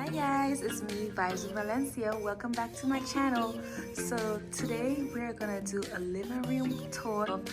Hi guys, it's me, Vibes of Valencia. Welcome back to my channel. So today we're gonna do a living room tour of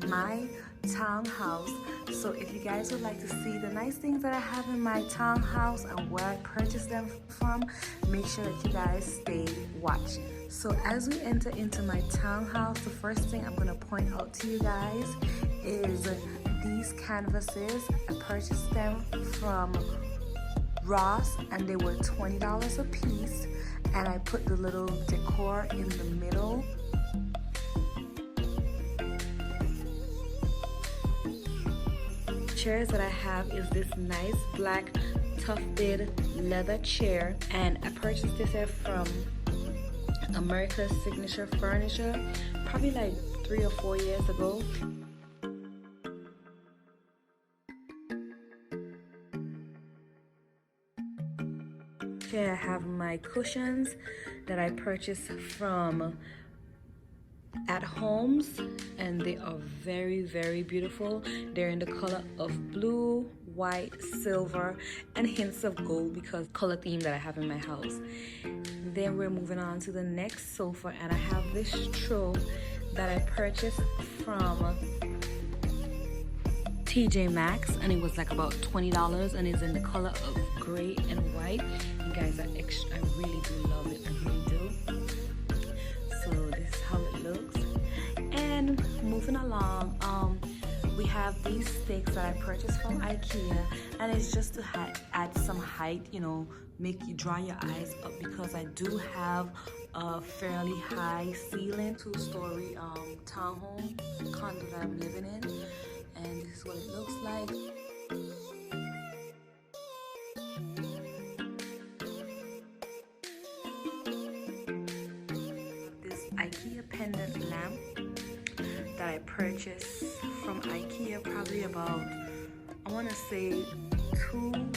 my townhouse. So if you guys would like to see the nice things that I have in my townhouse and where I purchased them from, make sure that you guys stay watching. So as we enter into my townhouse, the first thing I'm gonna point out to you guys is these canvases. I purchased them from Ross and they were $20 a piece, and I put the little decor in the middle. Chairs that I have is this nice black tufted leather chair, and I purchased this here from America's Signature Furniture probably like 3 or 4 years ago. Here I have my cushions that I purchased from AtHome, and they are very beautiful. They're in the color of blue, white, silver, and hints of gold because color theme that I have in my house. Then we're moving on to the next sofa, and I have this trove that I purchased from TJ Maxx, and it was like about $20, and it's in the color of gray and white. You guys, I really do love it. I really do. So this is how it looks. And moving along, we have these sticks that I purchased from IKEA, and it's just to add some height, you know, make you draw your eyes up, because I do have a fairly high ceiling, 2-story townhome condo that I'm living in. And this is what it looks like. This IKEA pendant lamp that I purchased from IKEA probably about, I want to say 2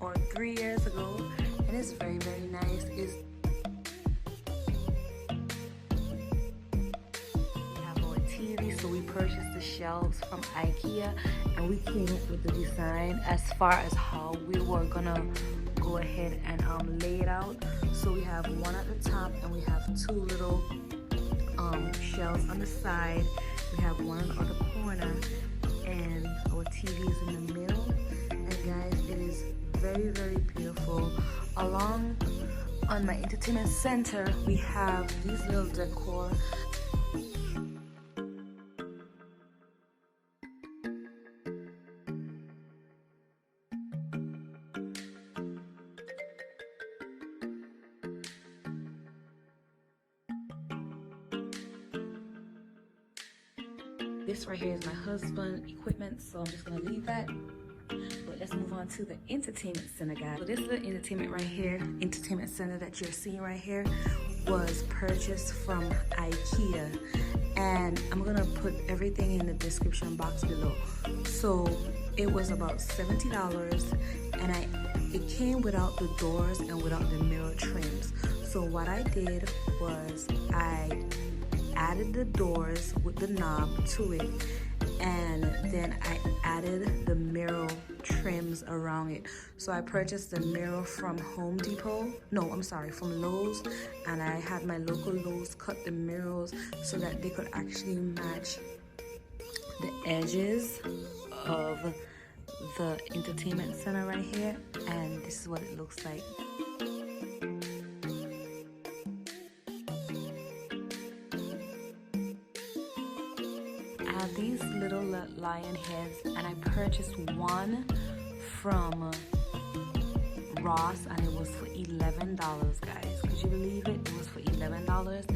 or 3 years ago, and it's very nice. So we purchased the shelves from IKEA, and we came up with the design as far as how we were gonna go ahead and lay it out. So we have one at the top, and we have 2 little shelves on the side. We have one on the other corner, and our TV is in the middle. And guys, it is very beautiful. Along on my entertainment center, we have these little decor. This right here is my husband's equipment, so I'm just gonna leave that. But let's move on to the entertainment center, guys. So this is the entertainment center that you're seeing right here was purchased from IKEA, and I'm gonna put everything in the description box below. So it was about $70, and it came without the doors and without the mirror trims. So what I did was I added the doors with the knob to it, and then I added the mirror trims around it. So I purchased the mirror from Home Depot, from Lowe's, and I had my local Lowe's cut the mirrors so that they could actually match the edges of the entertainment center right here, and this is what it looks like. These little lion heads, and I purchased one from Ross, and it was for $11, guys. Could you believe it? It was for $11.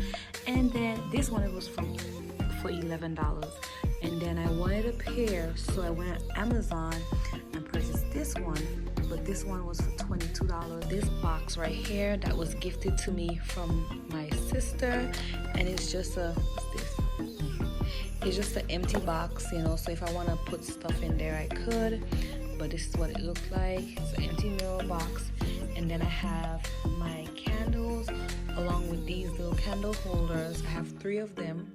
And then this one, it was for $11. And then I wanted a pair, so I went on Amazon and purchased this one, but this one was for $22. This box right here that was gifted to me from my sister, and it's just what's this? It's just an empty box, you know, so if I want to put stuff in there, I could, but this is what it looks like. It's an empty mirror box. And then I have my candles along with these little candle holders. I have 3 of them,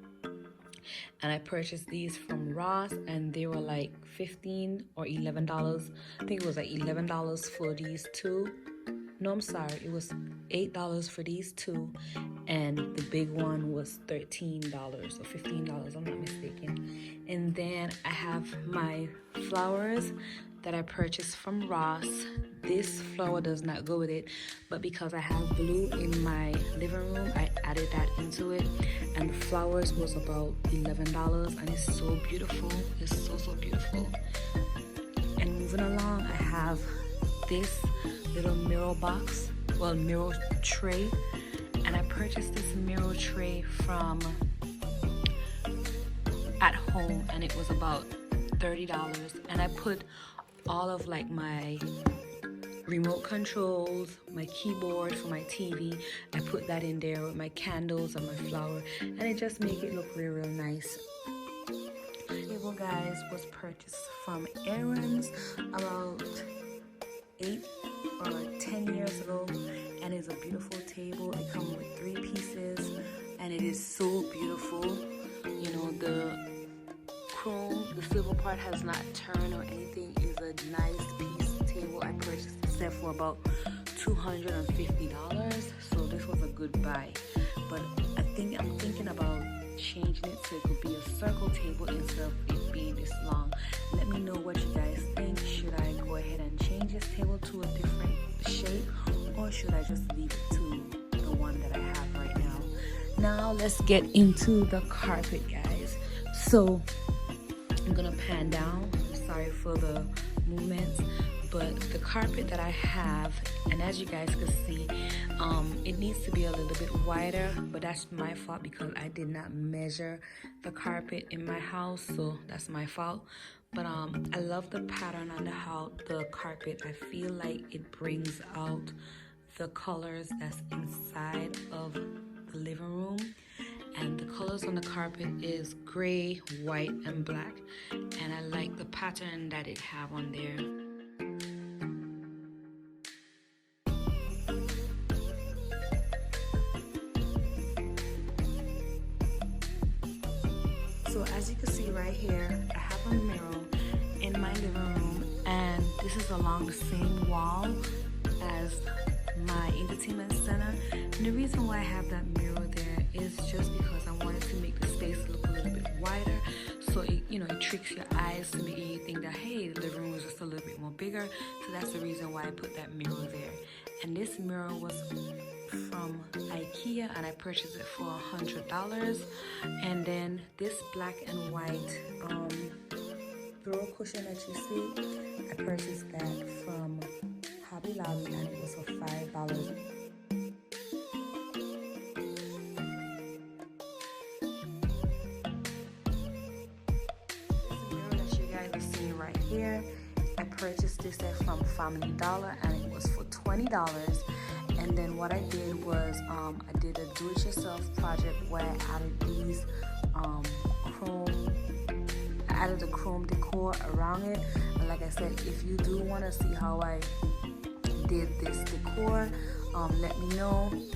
and I purchased these from Ross, and they were like $15 or $11. I think it was like $11 for these 2. No, I'm sorry, it was $8 for these two, and the big one was $13 or $15, I'm not mistaken. And then I have my flowers that I purchased from Ross. This flower does not go with it, but because I have blue in my living room, I added that into it, and the flowers was about $11, and it's so beautiful. It's so beautiful. And moving along, I have this little mirror box, well, mirror tray, and I purchased this mirror tray from AtHome, and it was about $30, and I put all of like my remote controls, my keyboard for my TV, I put that in there with my candles and my flower, and it just make it look real nice. Table, guys, was purchased from Aaron's about 8 or 10 years ago, and it's a beautiful table. It comes with 3 pieces, and it is so beautiful. You know, the chrome, the silver part has not turned or anything. It's a nice piece table. I purchased this set for about $250, so this was a good buy. But I'm thinking about changing it so it could be a circle table instead of it being this long. Let me know what you guys think. Should I go ahead and change this table to a different shape, or should I just leave it to the one that I have right now? Now let's get into the carpet, guys. So I'm gonna pan down. Sorry for the movements, but the carpet that I have, and as you guys can see, it needs to be a little bit wider, but that's my fault because I did not measure the carpet in my house, so that's my fault. But I love the pattern on the carpet. I feel like it brings out the colors that's inside of the living room. And the colors on the carpet is gray, white, and black, and I like the pattern that it have on there. So as you can see right here, I have a mirror in my living room, and this is along the same wall as my entertainment center. And the reason why I have that mirror there is just because I wanted to make the space look a little bit wider, so it, you know, it tricks your eyes to make you think that, hey, the living room is just a little bit more bigger. So that's the reason why I put that mirror there. And this mirror was from IKEA, and I purchased it for $100. And then this black and white throw cushion that you see, I purchased that from Hobby Lobby, and it was for $5. Here, I purchased this set from Family Dollar, and it was for $20. And then what I did was I did a do-it-yourself project where I added these the chrome decor around it. And like I said, if you do want to see how I did this decor, let me know in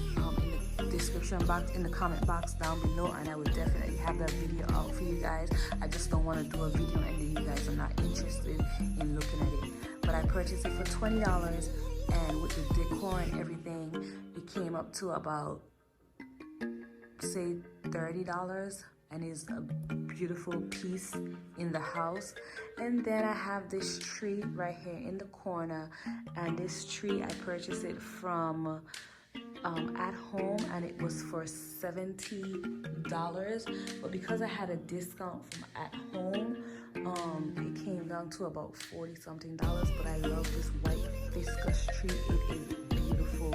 the description box, in the comment box down below, and I will definitely have that video out for you guys. I just don't want to do a video and then you guys are not interested in looking at it. But I purchased it for $20, and with the decor and everything, it came up to about, say, $30, and it's a beautiful piece in the house. And then I have this tree right here in the corner, and this tree I purchased it from AtHome, and it was for $70, but because I had a discount from AtHome, it came down to about $40 something. But I love this white Ficus tree. It is beautiful.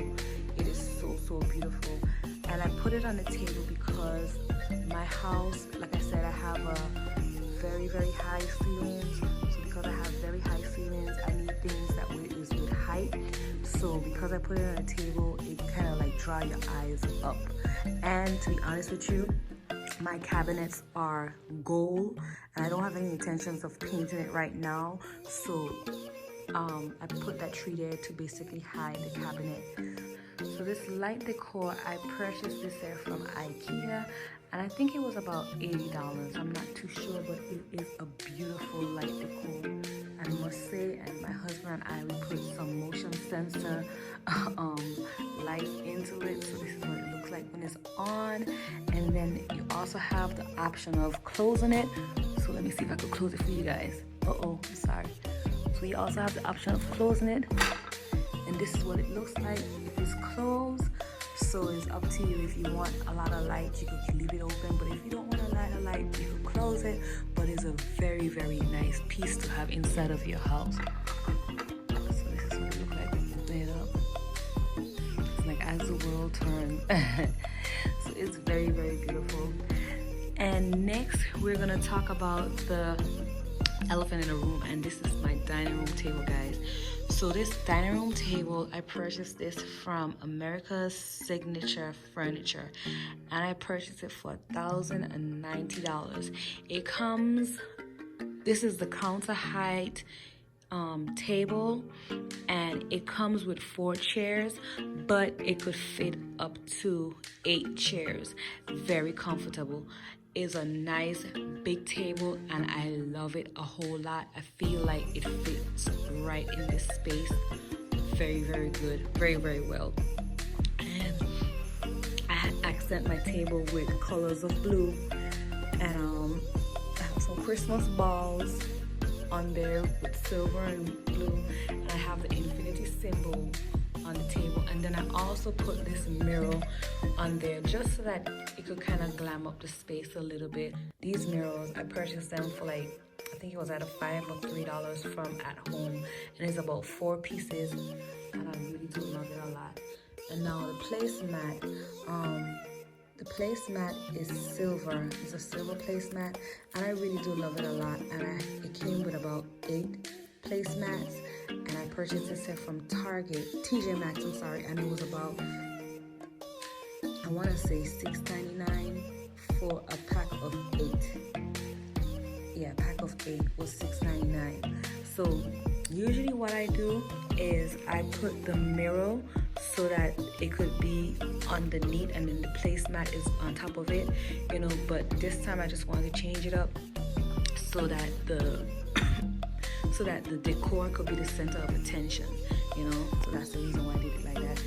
It is so beautiful, and I put it on the table because my house, like I said, I have a very high ceilings. So because I have very high ceilings, I need things that is with height. So because I put it on a table, it kind of like draw your eyes up. And to be honest with you, my cabinets are gold, and I don't have any intentions of painting it right now. So I put that tree there to basically hide the cabinet. So this light decor, I purchased this here from IKEA, and I think it was about $80. I'm not too sure, but it is a beautiful light decor, I must say. And my husband and I, we put some motion sensor light into it, so this is what it looks like when it's on. And then you also have the option of closing it. So let me see if I could close it for you guys. I'm sorry. So you also have the option of closing it, and this is what it looks like if it's closed. So it's up to you. If you want a lot of light, you could leave it open, but if you don't want a lot of light, you can close it. But it's a very, very nice piece to have inside of your house. So this is what it looks like when you open it up. It's like as the world turns. So it's very, very beautiful. And next we're gonna talk about the elephant in the room, and this is my dining room table, guys. So this dining room table, I purchased this from America's Signature Furniture, and I purchased it for $1,090. It comes, this is the counter height table, and it comes with 4 chairs, but it could fit up to 8 chairs. Very comfortable. Is a nice big table, and I love it a whole lot. I feel like it fits right in this space. Very, very good. Very, very well. And I had accent my table with colors of blue, and I have some Christmas balls on there with silver and blue, and I have the infinity symbol on the table. And then I also put this mirror on there just so that it could kind of glam up the space a little bit. These mirrors, I purchased them for like, I think it was at a $5 or $3 from AtHome, and it's about 4 pieces, and I really do love it a lot. And now the placemat is silver. It's a silver placemat, and I really do love it a lot. And it came with about 8 placemats, and I purchased this set from TJ Maxx, I'm sorry, and it was about, I want to say $6.99 for a pack of 8. Yeah, pack of 8 was $6.99. So usually what I do is I put the mirror so that it could be underneath, and then the placemat is on top of it, you know. But this time I just wanted to change it up so that the decor could be the center of attention, you know. So that's the reason why I did it like that.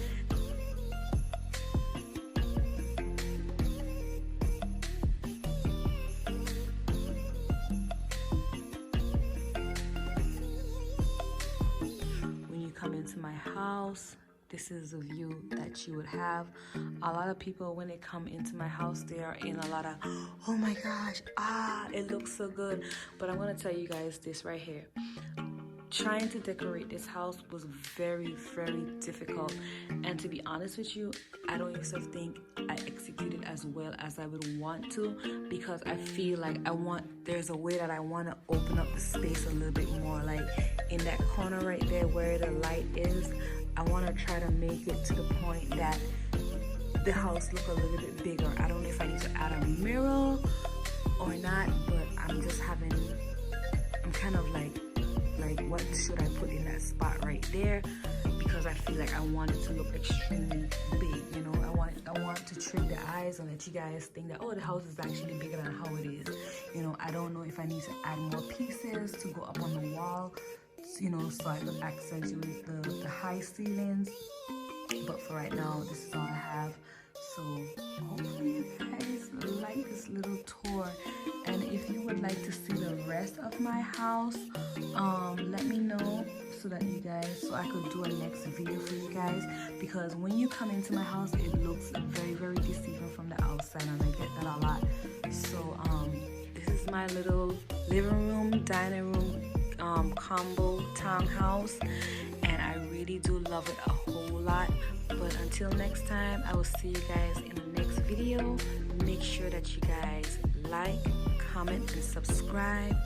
When you come into my house, this is the view that you would have. A lot of people, when they come into my house, they are in a lot of, oh my gosh, it looks so good. But I'm gonna tell you guys this right here. Trying to decorate this house was very, very difficult, and to be honest with you, I don't even think I executed as well as I would want to, because I feel like there's a way that I want to open up the space a little bit more. Like in that corner right there where the light is, I want to try to make it to the point that the house look a little bit bigger. I don't know if I need to add a mirror or not, but I'm kind of like what should I put in that spot right there, because I feel like I want it to look extremely big, you know. I want to trick the eyes and let you guys think that, oh, the house is actually bigger than how it is, you know. I don't know if I need to add more pieces to go up on the wall, you know, so I could accentuate the high ceilings. But for right now, this is all I have. So hopefully you guys like this little tour, and if you would like to see the rest of my house, let me know so I could do a next video for you guys, because when you come into my house, it looks very, very deceiving from the outside, and I get that a lot. So this is my little living room, dining room combo townhouse, and I really do love it a whole lot. But until next time, I will see you guys in the next video. Make sure that you guys like, comment, and subscribe.